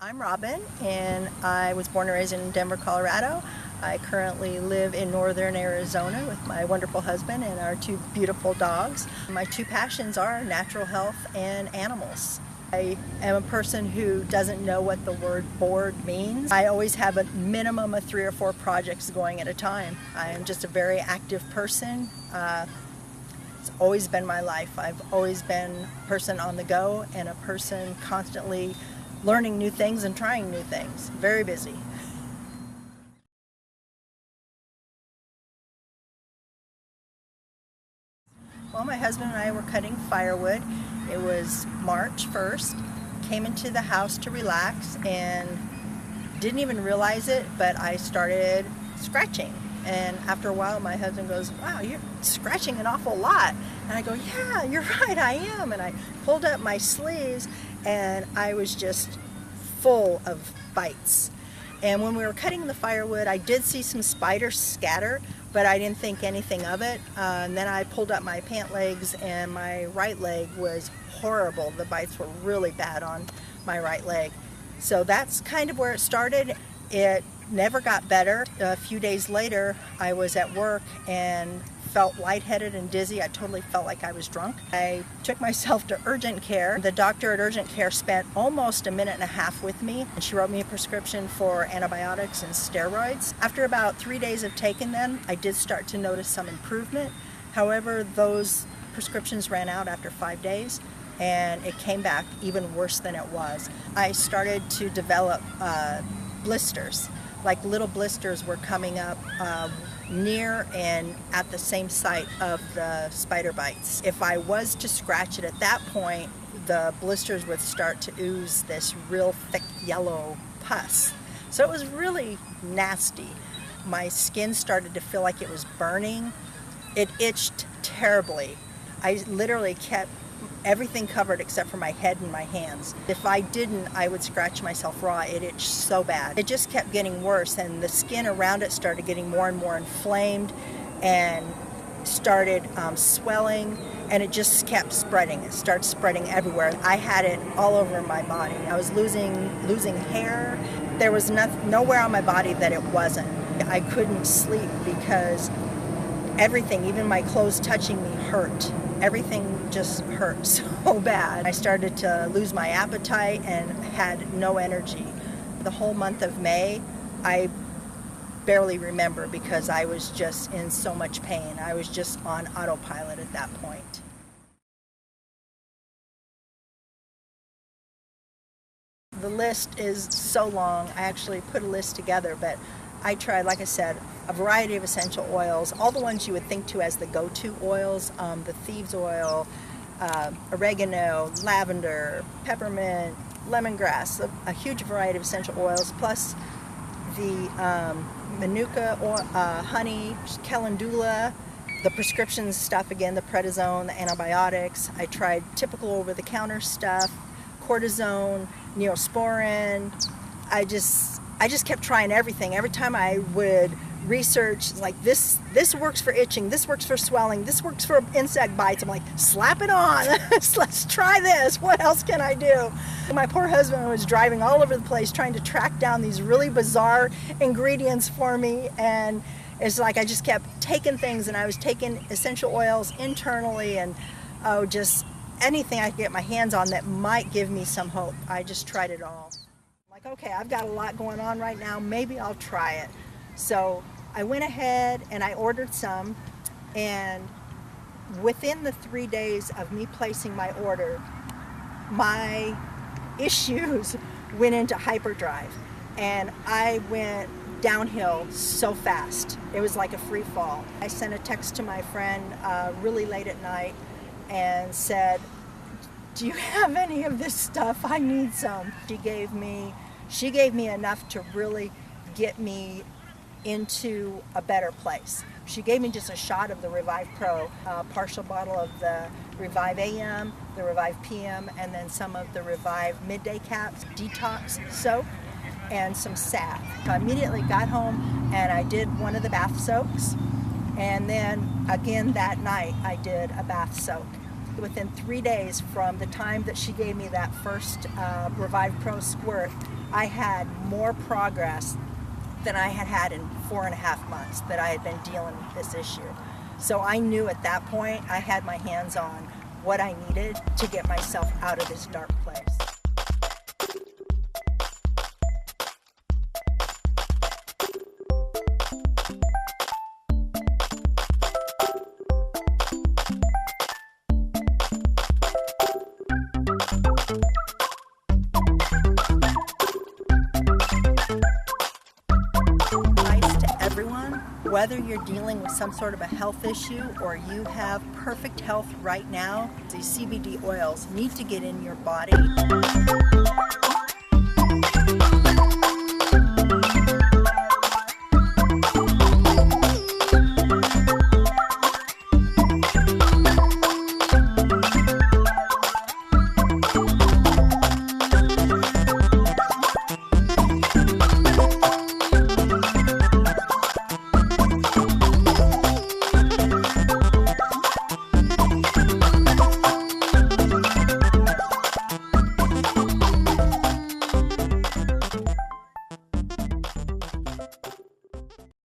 I'm Robin, and I was born and raised in Denver, Colorado. I currently live in northern Arizona with my wonderful husband and our two beautiful dogs. My two passions are natural health and animals. I am a person who doesn't know what the word bored means. I always have a minimum of 3 or 4 projects going at a time. I am just a very active person. It's always been my life. I've always been a person on the go and a person constantly learning new things and trying new things. Very busy. Well, my husband and I were cutting firewood. It was March 1st. Came into the house to relax and didn't even realize it, but I started scratching. And after a while, my husband goes, "Wow, you're scratching an awful lot." And I go, "Yeah, you're right, I am." And I pulled up my sleeves and I was just full of bites. And when we were cutting the firewood, I did see some spiders scatter, but I didn't think anything of it. And then I pulled up my pant legs and my right leg was horrible. The bites were really bad on my right leg. So that's kind of where it started. It never got better. A few days later, I was at work and felt lightheaded and dizzy. I totally felt like I was drunk. I took myself to urgent care. The doctor at urgent care spent almost a minute and a half with me, and she wrote me a prescription for antibiotics and steroids. After about 3 days of taking them, I did start to notice some improvement. However, those prescriptions ran out after 5 days, and it came back even worse than it was. I started to develop blisters. Like little blisters were coming up near and at the same site of the spider bites. If I was to scratch it at that point, the blisters would start to ooze this real thick yellow pus. So it was really nasty. My skin started to feel like it was burning. It itched terribly. I literally kept everything covered except for my head and my hands. If I didn't, I would scratch myself raw. It itched so bad. It just kept getting worse, and the skin around it started getting more and more inflamed and started swelling, and it just kept spreading. It started spreading everywhere. I had it all over my body. I was losing hair. There was nowhere on my body that it wasn't. I couldn't sleep because everything, even my clothes touching me, hurt. Everything just hurt so bad. I started to lose my appetite and had no energy. The whole month of May, I barely remember because I was just in so much pain. I was just on autopilot at that point. The list is so long. I actually put a list together, but I tried, like I said, a variety of essential oils, all the ones you would think to as the go-to oils, the thieves oil, oregano, lavender, peppermint, lemongrass, a huge variety of essential oils, plus the manuka oil, honey, calendula, the prescription stuff again, the prednisone, the antibiotics. I tried typical over-the-counter stuff, cortisone, neosporin. I just kept trying everything. Every time I would research, like this works for itching, this works for swelling, this works for insect bites. I'm like, slap it on. Let's try this. What else can I do? My poor husband was driving all over the place trying to track down these really bizarre ingredients for me, and it's like I just kept taking things, and I was taking essential oils internally and just anything I could get my hands on that might give me some hope. I just tried it all. Like, okay, I've got a lot going on right now, maybe I'll try it. So I went ahead and I ordered some, and within the 3 days of me placing my order, my issues went into hyperdrive, and I went downhill so fast. It was like a free fall. I sent a text to my friend really late at night and said, "Do you have any of this stuff? I need some." She gave me enough to really get me into a better place. She gave me just a shot of the Revive Pro, a partial bottle of the Revive AM, the Revive PM, and then some of the Revive Midday Caps, detox soap, and some salve. I immediately got home and I did one of the bath soaks, and then again that night I did a bath soak. Within 3 days from the time that she gave me that first Revive Pro squirt, I had more progress than I had had in 4.5 months that I had been dealing with this issue. So I knew at that point I had my hands on what I needed to get myself out of this dark place. Whether you're dealing with some sort of a health issue or you have perfect health right now, these CBD oils need to get in your body.